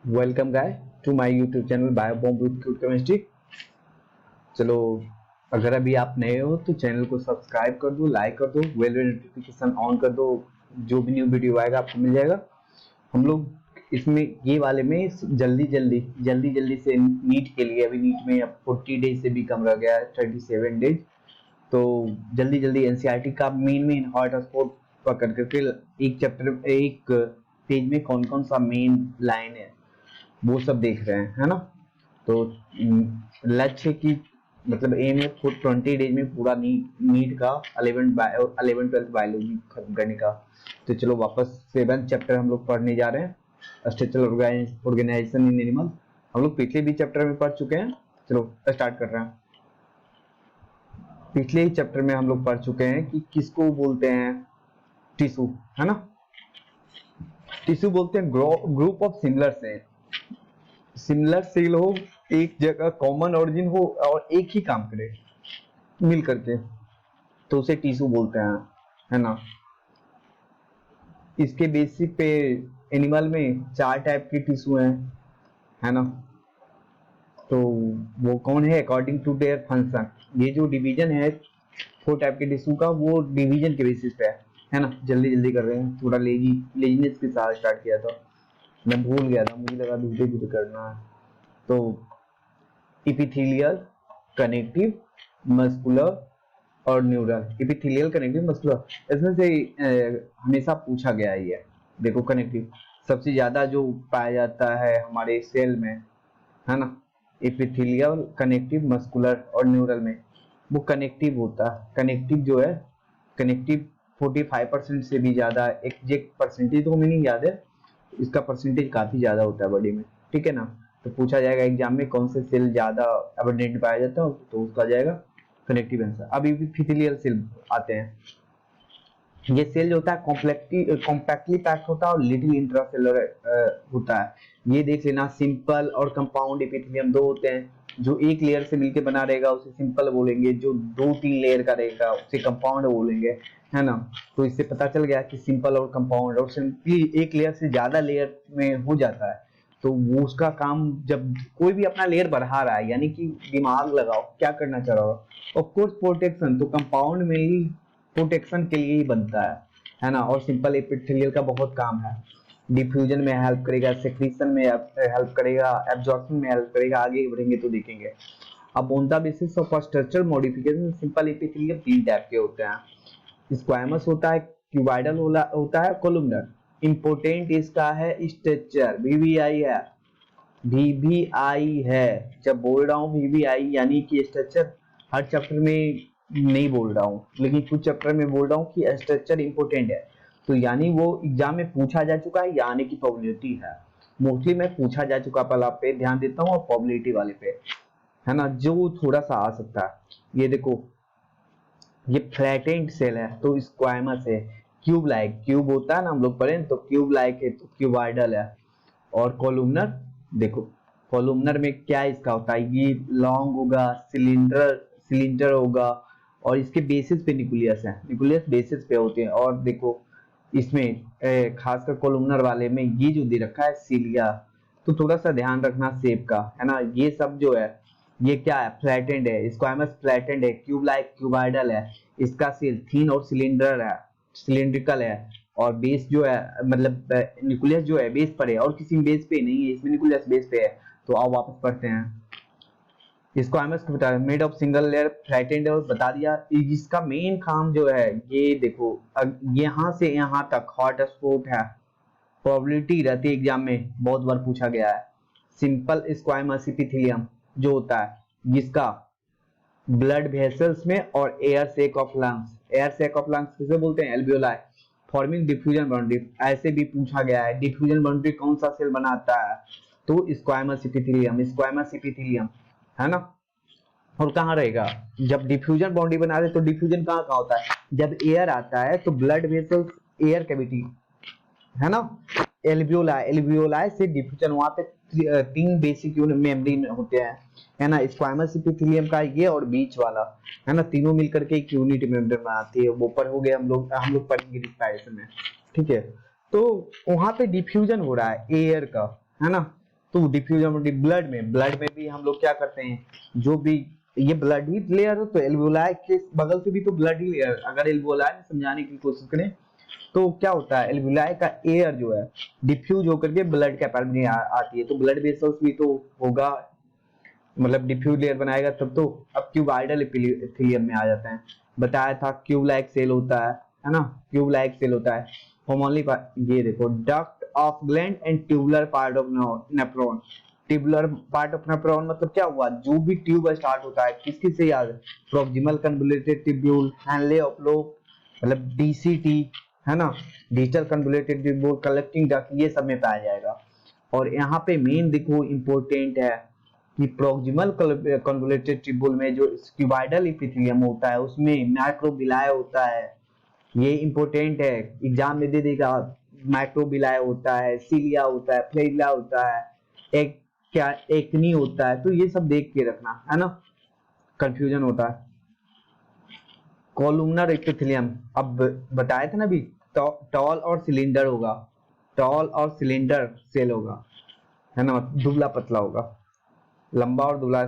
Welcome guys to my YouTube channel bio bomb with cute chemistry. चलो, अगर अभी आप नए हो तो चैनल को सब्सक्राइब कर दो, लाइक कर दो, बेल नोटिफिकेशन ऑन कर दो। जो भी न्यू वीडियो आएगा आपको मिल जाएगा। हम लोग इसमें ये वाले में जल्दी से नीट के लिए, अभी नीट में अब 40 डेज से भी कम रह गया है, 37 डेज। तो जल्दी एनसीईआरटी का मेन हॉटस्पॉट पकड़ करके एक चैप्टर, एक पेज में कौन कौन सा मेन लाइन है वो सब देख रहे हैं, है ना। तो लक्ष्य की मतलब एम है खुद 20 डेज में पूरा नीट का 11 12 बायोलॉजी खत्म करने का। तो चलो वापस 7 चैप्टर हम लोग पढ़ने जा रहे हैं, स्ट्रक्चरल ऑर्गेनाइजेशन इन एनिमल। हम लोग पिछले भी चैप्टर में पढ़ चुके हैं। चलो स्टार्ट कर रहे हैं। पिछले ही चैप्टर में हम लोग पढ़ चुके हैं कि किसको बोलते हैं टिश्यू, है ना। टिश्यू बोलते हैं ग्रुप ऑफ सिमिलर सेल हो, एक जगह कॉमन ओरिजिन हो और एक ही काम करे मिल करके, तो उसे टिश्यू बोलते हैं, है ना। इसके बेसिक पे एनिमल में 4 टाइप के टिश्यू हैं, है ना। तो वो कौन है अकॉर्डिंग टू देयर फंक्शन। ये जो डिवीजन है 4 टाइप के टिश्यू का, वो डिवीजन के बेसिस पे है ना। जल्दी कर रहे हैं, थोड़ा लेजीनेस के साथ स्टार्ट किया था, मैं भूल गया था, मुझे लगा धीरे करना है। तो इपिथेलियल, कनेक्टिव, मस्कुलर और न्यूरल। इपिथेलियल, कनेक्टिव, मस्कुलर, इसमें से हमेशा पूछा गया ही है। देखो कनेक्टिव सबसे ज्यादा जो पाया जाता है हमारे सेल में, है ना। इपिथेलियल, कनेक्टिव, मस्कुलर और न्यूरल में वो कनेक्टिव होता है। कनेक्टिव जो है, कनेक्टिव 45% से भी ज्यादा, एग्जैक्ट परसेंटेज तो हमें नहीं याद है, इसका परसेंटेज काफी ज्यादा होता है बॉडी में, ठीक है ना। तो पूछा जाएगा एग्जाम में कौन से सेल ज्यादा अबंडेंट पाया जाता है, तो उसका जाएगा कनेक्टिव आंसर। अब इपिथेलियल सेल आते हैं। ये सेल जो होता है कॉम्पैक्टली पैक्ड होता है और लिटिल इंट्रासेलुलर होता है। ये देख लेना, सिंपल और कंपाउंड इपिथेलियम दो होते हैं। जो एक लेयर से मिलकर बना रहेगा उसे सिंपल बोलेंगे, जो 2 3 लेयर का रहेगा उसे कंपाउंड बोलेंगे, है ना। तो इससे पता चल गया कि सिंपल और कंपाउंड, और सिंपली एक लेयर से ज्यादा लेयर में हो जाता है तो वो उसका काम, जब कोई भी अपना लेयर बढ़ा रहा है, यानी कि दिमाग लगाओ क्या करना चाह रहा हो, ऑफ कोर्स प्रोटेक्शन, तो कंपाउंड में ही प्रोटेक्शन के लिए ही बनता है ना। और सिंपल एपिथेलियल का बहुत काम है, डिफ्यूजन में हेल्प करेगा, सेक्रीशन में हेल्प करेगा, एब्जॉर्प्शन में हेल्प करेगा। आगे बढ़ेंगे तो देखेंगे। अब on the basis of structural modification simple epithelium 3 type के होते हैं। स्क्वैमस होता है, क्यूबाइडल होता है, कोलुमनर। इंपोर्टेंट इसका है स्ट्रक्चर, वीवीआई है, वीवीआई है। जब बोल रहा हूँ वीवीआई यानी कि स्ट्रक्चर, हर चैप्टर में नहीं बोल रहा हूँ, लेकिन कुछ चैप्टर में बोल रहा हूँ कि स्ट्रक्चर इंपोर्टेंट है। तो यानी वो एग्जाम में पूछा जा चुका है या आने की प्रोबेबिलिटी है। मोस्टली मैं पूछा जा चुका वाला पे ध्यान देता हूँ और प्रोबेबिलिटी वाले पे, है ना, जो थोड़ा सा आ सकता है। ये देखो, ये फ्लैटेंड सेल है तो स्क्वायमस है। क्यूब लाइक, क्यूब होता है ना, हम लोग पढ़े तो क्यूब लाइक है तो क्यूबाइडल है। और कॉलुमनर, देखो कॉलुमनर में क्या इसका होता है, ये लॉन्ग होगा, सिलेंडर होगा, और इसके बेसिस पे न्यूक्लियस है, न्यूक्लियस बेसिस पे होते हैं। और देखो इसमें खासकर कॉलुमनर वाले में ये जो दे रखा है सीलिया, तो थोड़ा सा ध्यान रखना शेप का, है ना। ये सब जो है ये क्या है, फ्लैटेंड है, स्क्वायमस फ्लैटेंड है, क्यूब लाइक क्यूबाइडल है। इसका सेल थीन और सिलेंडर है, सिलेंड्रिकल है। और बेस जो है मतलब न्यूक्लियस जो है बेस पर है, और किसी बेस पे नहीं है, इसमें न्यूक्लियस बेस पे है। तो आओ वापस पढ़ते हैं। Squamous made of single layer, flattened है, और बता दिया। इसका मेन काम जो है, ये देखो यहाँ से यहाँ तक हॉट स्पॉट है, प्रोबेबिलिटी रहती है एग्जाम में, बहुत बार पूछा गया है। सिंपल स्क्वायमस इपिथेलियम जो होता है जिसका ब्लड वेसल्स में और air sake of lungs, air sake of lungs किसे बोलते हैं, एल्वियोलाई, फॉर्मिंग डिफ्यूजन बाउंड्री। ऐसे भी पूछा गया है डिफ्यूजन बाउंड्री कौन सा सेल बनाता है, तो स्क्वायमस इपिथेलियम, है ना। और कहाँ रहेगा, जब डिफ्यूजन बाउंड्री बना रहे तो डिफ्यूजन कहाँ होता है, जब एयर आता है तो ब्लड वेसल्स, एयर कैविटी, है ना। एल्वियोलाई से डिफ्यूजन, वहां पे 3 बेसिक यूनिट मेम्ब्रेन होते हैं, है ना। स्क्वायमस एपिथेलियम का ये और बीच वाला, है ना, तीनों मिलकर के एक यूनिट मेम्ब्रेन बनाती है। वो पर हो गया, हम लोग पढ़ेंगे रिस्पायरेशन में, ठीक है। तो वहां पे डिफ्यूजन हो रहा है एयर का, है ना। तो डिफ्यूजन ब्लड में भी हम लोग क्या करते हैं, जो भी ये ब्लड ही लेयर हो तो एल्वोलाई के बगल से भी तो ब्लड ही लेयर, अगर एल्वोलाई में समझाने की कोशिश करें तो क्या होता है, एल्वोलाई का एयर जो है डिफ्यूज होकर के ब्लड कैपिलरी में आती है, तो ब्लड वेसल्स भी तो होगा, मतलब डिफ्यूज लेयर बनाएगा तब तो। अब क्यूबाइडल एपिथेलियम में आ जाते हैं, बताया था क्यूब लाइक सेल होता है ना, क्यूब लाइक सेल होता है होमोनली। ये देखो duct of gland and tubular part of nephron. Tubular part of nephron मतलब क्या हुआ, जो भी ट्यूब स्टार्ट होता है किसकी से याद, proximal convoluted tubule, Henle of lobe मतलब डीसीटी है ना, digital convoluted tubule, collecting duct, ये सब में पाया जाएगा। और यहाँ पे मेन देखो इंपॉर्टेंट है कि प्रोक्सिमल कन्वोल्यूटेड ट्यूब्यूल में जो क्यूबाइडल एपिथेलियम होता है उसमें माइक्रोबिलाय होता है, ये इंपॉर्टेंट है, एग्जाम में दे देगा। माइक्रोबिलाय होता है, सीलिया होता है, फ्लेजिला होता है, एक क्या एक्नी होता है, तो ये सब देख के रखना है ना, कंफ्यूजन होता है। कॉलुमनर एपिथेलियम, अब बताया था ना अभी, टॉल और सिलेंडर होगा, टॉल और सिलेंडर सेल होगा है ना, दुबला पतला होगा, लंबा और दुबला।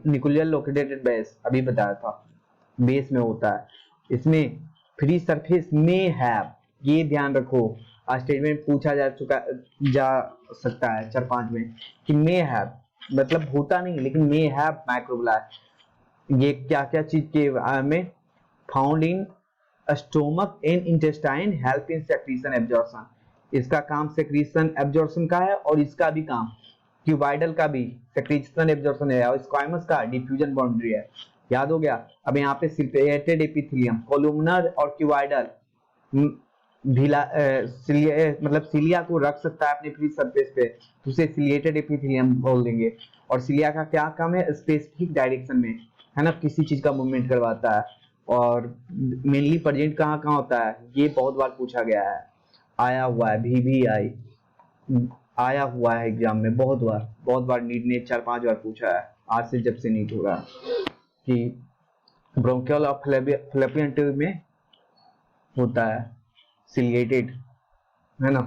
निकुलियर लोकेटेड बेस अभी बताया था, बेस में होता है, इसमें फ्री सरफेस में है, ये ध्यान रखो, स्टेटमेंट पूछा जा सकता है 4-5 में कि मे है मतलब होता नहीं लेकिन मे है माइक्रोबिलाय। ये क्या क्या चीज के में found in stomach and intestine, help in secretion absorption, इसका काम सेक्रीशन एब्जॉर्प्शन का है और इसका भी काम क्यूबाइडल का भी सेक्रीशन एब्जॉर्प्शन है, और स्क्वाइमस का डिफ्यूजन बाउंड्री है, याद हो गया। अब यहाँ पे सिलिएटेड एपिथेलियम, कोलुमनर और क्यूबाइडल मतलब सिलिया को रख सकता है अपने फ्री सरफेस पे, तो उसे सिलिएटेड एपिथेलियम बोल देंगे। और सिलिया का क्या काम है, स्पेसिफिक डायरेक्शन में है ना, किसी चीज का मूवमेंट करवाता है। और मेनली प्रेजेंट कहाँ कहाँ होता है, ये बहुत बार पूछा गया है, आया हुआ है VVI आया हुआ है एग्जाम में बहुत बार नीट ने 4-5 बार पूछा है, आज से जब से नीट हो रहा है, कि ब्रोंकियल और फ्लैपियन ट्यूब में होता है सिलिएटेड है ना।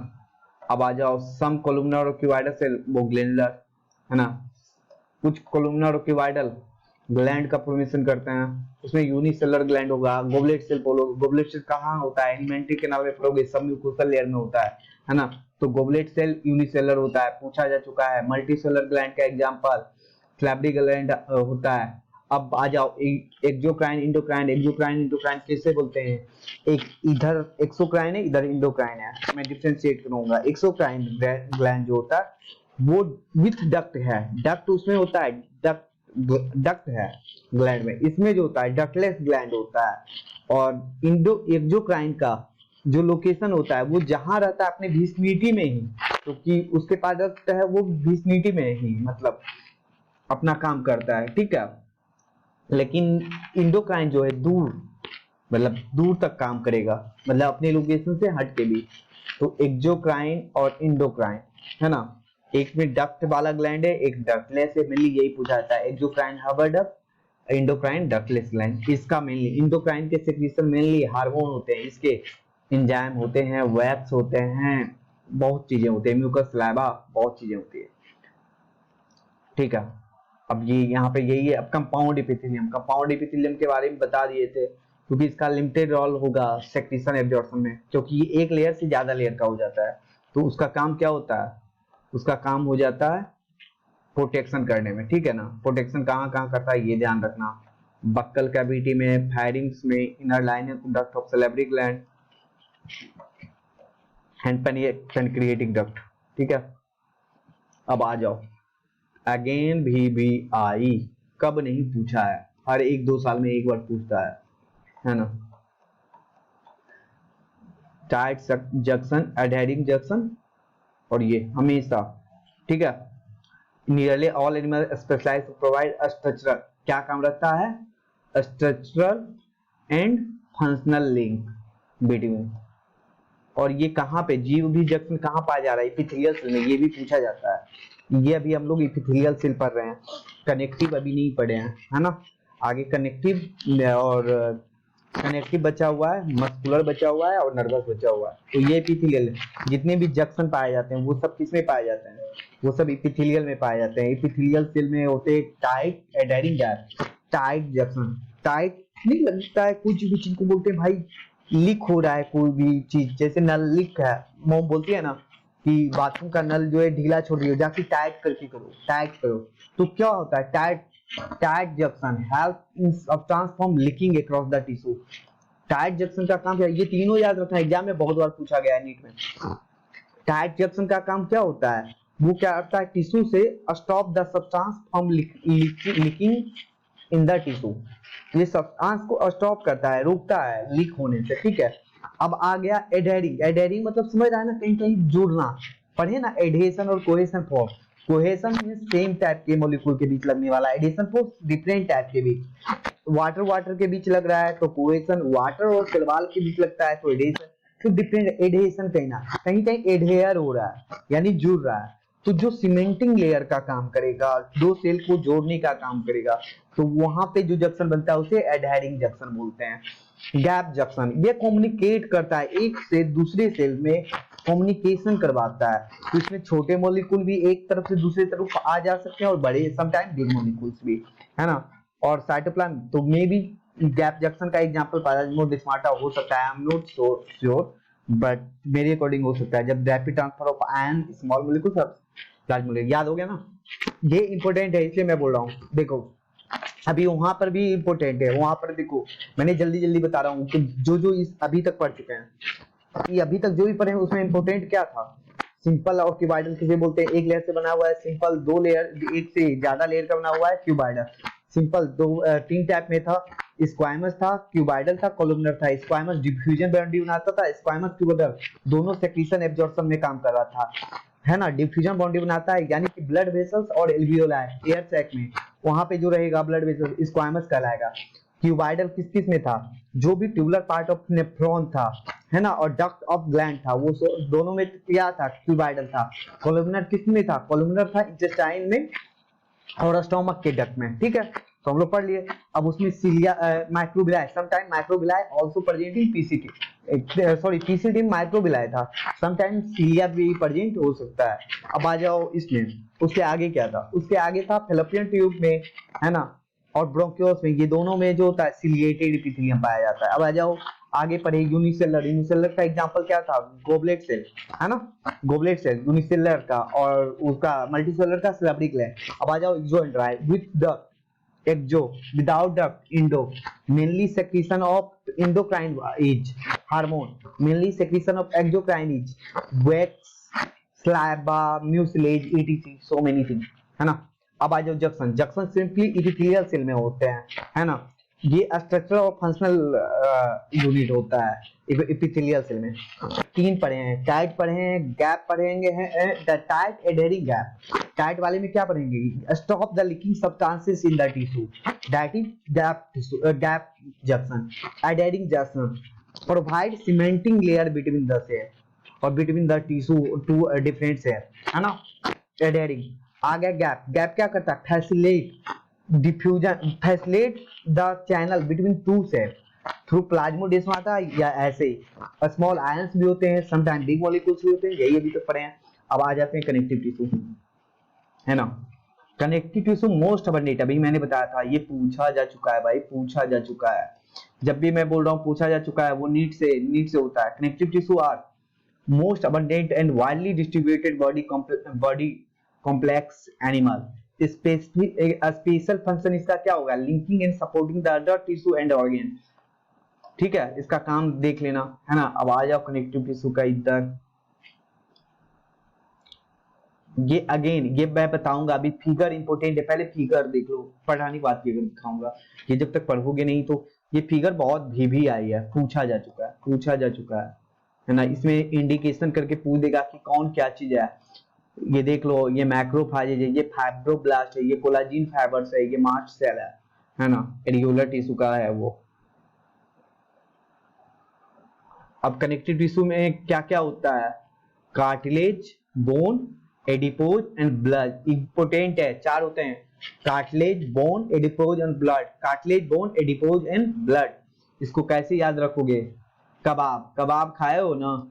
अब आ जाओ सम कोलुमनर और क्यूबाइडल सेल, वो ग्लैंडुलर है ना, कुछ कोलुमनर और क्यूबाइडल ग्लैंड का फॉर्मेशन करते हैं, उसमें यूनिसेलुलर ग्लैंड होगा, गोबलेट सेल बोलो, गोबलेट सेल कहाँ होता है, एलिमेंट्री कैनाल में पढ़ोगे, सबम्यूकोसल लेयर में होता है ना, तो गोबलेट सेल यूनिसेलुलर होता है, पूछा जा चुका है। मल्टीसेलुलर ग्लैंड का एग्जांपल फ्लैबरी ग्लैंड होता है। अब आ जाओ एक्सोक्राइन इंडोक्राइन, एक्सोक्राइन इंडोक्राइन किसे बोलते हैं, एक इधर एक्सोक्राइन है इधर इंडोक्राइन है, मैं डिफरेंशिएट करूंगा। एक्सोक्राइन ग्लैंड जो होता है वो विथ डक्ट है, डक्ट उसमें होता है, डक्ट है ग्लैंड में, इसमें जो होता है डक्टलेस ग्लैंड होता है। और एक्सोक्राइन का जो लोकेशन होता है वो जहां रहता है अपने विसिनिटी में ही, क्योंकि तो उसके पास डक्ट है वो विसिनिटी में ही मतलब अपना काम करता है, ठीक है। लेकिन इंडोक्राइन जो है दूर, मतलब दूर तक काम करेगा, मतलब अपने लोकेशन से हट के भी। तो एक्सोक्राइन और इंडोक्राइन है ना, एक में डक्ट वाला ग्लैंड है, एक डक्टलेस है, मेनली यही पूछा जाता है, एक्सोक्राइन हबर डक्ट, इंडोक्राइन डक्टलेस ग्लैंड। इसका मेनली इंडोक्राइन के सेक्रेशन मेनली हार्मोन होते हैं, इसके एंजाइम होते हैं, वैक्स होते हैं, बहुत चीजें होती है, म्यूकस सलाइवा, बहुत चीजें होती है, ठीक है। अब ये यहाँ पे यही है। अब कंपाउंड एपिथेलियम के बारे में बता दिए थे, क्योंकि इसका लिमिटेड रोल होगा सेक्रीशन एब्जॉर्प्शन में, क्योंकि ये एक लेयर से ज्यादा लेयर का हो जाता है, तो उसका काम क्या होता है, उसका काम हो जाता है प्रोटेक्शन करने में, ठीक है ना। प्रोटेक्शन कहाँ कहाँ करता है ये ध्यान रखना, बक्कल कैविटी में, फायरिंग्स में, inner liner duct of salivary gland and pancreatic duct, ठीक है। अब आ जाओ अगेन VVI, कब नहीं पूछा है, हर 1-2 साल में एक बार पूछता है ना। टाइट जंक्शन, एडहेरिंग जंक्शन, और ये हमेशा, ठीक है। Nearly all animal specialize to provide structural, क्या काम रखता है, structural and functional link between. और ये कहाँ पे जीव भी जंक्शन कहाँ पाया जा रहा है, एपिथेलियल सेल में, ये भी पूछा जाता है। ये अभी हम लोग एपिथेलियल सेल पढ़ रहे हैं, कनेक्टिव अभी नहीं पढ़े हैं है ना, आगे कनेक्टिव और कनेक्टिव बचा हुआ है, मस्कुलर बचा हुआ है और नर्वस बचा हुआ है। तो ये एपिथेलियल, जितने भी जंक्शन पाए जाते हैं वो सब किस में पाए जाते हैं, वो सब एपिथेलियल में पाए जाते हैं। एपिथेलियल सेल में होते हैं tight adhering gap, tight junction. Tight नहीं लगता है, कुछ भी चीज को बोलते हैं भाई लीक हो रहा है, कोई भी चीज जैसे नल लीक है, मोम बोलती है ना कि बाथरूम का नल जो है ढीला छोड़ रही हो, जाके टाइट करके करो, टाइट करो। तो क्या होता है tight, tight junction help in substance from leaking across the tissue. Tight junction का काम क्या है, ये तीनों याद रखना, एग्जाम में बहुत बार पूछा गया है नीट में। टाइट जंक्शन का काम क्या होता है, वो क्या करता है, टिश्यू से stop the substance from leaking in the tissue. ये सब्सटेंस को स्टॉप करता है, रोकता है लीक होने से, ठीक है। अब आ गया एडहेरिंग। एडहेरिंग मतलब समझ रहा है ना, कहीं कहीं जुड़ना, पढ़े ना एडहेशन और cohesion force. Cohesion means same type के मॉलिक्यूल के बीच लगने वाला, एडहेशन फोर्स डिफरेंट टाइप के बीच। वाटर वाटर के बीच लग रहा है तो कोहेशन, वाटर और शैवाल के बीच लगता है तो एडहेशन। तो डिफरेंट एडहेशन, कहीं ना कहीं कहीं एडहेयर हो रहा है यानी जुड़ रहा है। तो जो सीमेंटिंग लेयर का काम करेगा, दो सेल को जोड़ने का काम करेगा, तो वहां पे जो जंक्शन बनता है उसे एडहेरिंग जंक्शन बोलते हैं। गैप जंक्शन, ये कम्युनिकेट करता है, एक से दूसरे सेल में कम्युनिकेशन करवाता है। तो इसमें छोटे मॉलिक्यूल भी एक तरफ से दूसरी तरफ आ जा सकते हैं और बड़े समटाइम बिग मॉलिक्यूल्स भी, है ना। और साइटोप्लाज्म तो मे भी गैप जंक्शन का एग्जांपल प्लाज्मोडेस्माटा हो सकता है, I am not so sure, but मेरे अकॉर्डिंग हो सकता है, जब rapid transfer of ion small molecule सब प्लाज्मोडेस्माटा। याद हो गया ना, ये इंपॉर्टेंट है इसलिए मैं बोल रहा हूँ। देखो अभी वहां पर भी इंपॉर्टेंट है, वहां पर देखो मैंने जल्दी जल्दी बता रहा हूँ कि जो जो इस अभी तक पढ़ चुके हैं, ये अभी तक जो भी पढ़े हैं उसमें इंपॉर्टेंट क्या था। सिंपल और क्यूबाइडल किसे बोलते हैं, एक लेयर से बना हुआ है। सिंपल दो लेयर, एक से ज्यादा लेयर का बना हुआ है क्यूबाइडल। सिंपल दो तीन टाइप में था, स्क्वाइमस था, क्यूबाइडल था, कोलुमनर था। स्क्वाइमस डिफ्यूजन बाउंड्री बनाता था, स्क्वाइमस क्यूबाइडल दोनों सेक्रीशन एब्जॉर्प्शन में काम कर रहा था, है ना। डिफ्यूजन बाउंड्री बनाता है यानी कि ब्लड वेसल्स और एल्वियोलाई एयर सैक में, वहां पे जो रहेगा ब्लड वेसल स्क्वाइमस कहलाएगा। क्यूबाइडल किस किस में था, जो भी ट्यूबुलर पार्ट ऑफ नेफ्रॉन था, है ना, और डक्ट ऑफ ग्लैंड था, वो दोनों में क्या था, क्यूबाइडल था। कोलुमनर किस में था, कोलुमनर था इंटेस्टाइन में और स्टोमक के डक्ट में, ठीक है। तो हम लोग पढ़ लिए। अब उसमें cilia microvilli, sometime microvilli also present in PCT, sorry PCT microvilli था, समटाइम सीलिया भी प्रेजेंट हो सकता है। अब आ जाओ इसमें, उसके आगे क्या था, उसके आगे था फेलोपियन ट्यूब में, है ना, और ब्रोंकियोल्स में, ये दोनों में जो होता है सिलिएटेड एपिथेलियम पाया जाता है। अब आ जाओ आगे पढ़े यूनिसेलर। यूनिसेलर का एग्जांपल क्या था, गोबलेट सेल, है ना, गोबलेट सेल यूनिसेलर का, और उसका मल्टीसेलर का सिलेब्रिक ग्लैंड। अब आ जाओ एक्सोएंट्राइल with duct, exo without duct, endo, mainly secretion of endocrine as hormone, mainly secretion of exocrine as, wax, saliva, mucilage, etc, so many thing, है ना। अब आ जाओ junction. Junction simply epithelial cell में होते हैं, है ना। ये स्ट्रक्चर और फंक्शनल यूनिट होता है इपिथेलियल सेल में। तीन पढ़े हैं, टाइट पढ़े हैं, गैप पढ़ेंगे हैं, टाइट एडहेरिंग गैप। टाइट वाले में क्या पढ़ेंगे, stop the leaking substances in the tissue, that is gap tissue, gap junction. Adhering junction provide cementing layer between the cell और between the tissue two different cell, है ना। Adhering आ गया gap. Gap क्या करता है, facilitate diffusion, facilitate the channel between two cell through plasmodesmata, या ऐसे small ions भी होते हैं, समटाइम बिग मॉलिक्यूल्स भी होते हैं, यही अभी तक पढ़े हैं। अब आ जाते हैं कनेक्टिव टिश्यू, है ना। कनेक्टिव टिश्यू मोस्ट अबंडेंट, अभी मैंने बताया था ये पूछा जा चुका है भाई, पूछा जा चुका है। जब भी मैं बोल रहा हूँ पूछा जा चुका है, वो नीट से होता है। Connective tissue are most abundant and widely distributed body complex animal। Special function इसका क्या होगा, linking and supporting the other tissue and organ, ठीक है, इसका काम देख लेना, है ना। अब आ जाओ कनेक्टिव टिश्यू का इधर, ये अगेन ये मैं बताऊंगा, अभी फिगर इंपॉर्टेंट है, पहले फिगर देख लो, पढ़ाने की बात फिगर दिखाऊंगा। ये जब तक पढ़ोगे नहीं तो, ये फिगर बहुत भी आई है, पूछा जा चुका है, पूछा जा चुका है ना। इसमें इंडिकेशन करके पूछ देगा कि कौन क्या चीज है। ये देख लो, ये मैक्रोफाज है, ये फाइब्रोब्लास्ट है, ये कोलाजिन फाइबर्स है, ये मास्ट सेल है ना, रेगुलर टिश्यू का है वो। अब कनेक्टिव टिश्यू में क्या क्या होता है, cartilage, bone, adipose and blood, important है, चार होते हैं, cartilage, bone, adipose and blood. Cartilage, bone, adipose and blood, इसको कैसे याद रखोगे? कबाब, कबाब खाए हो ना?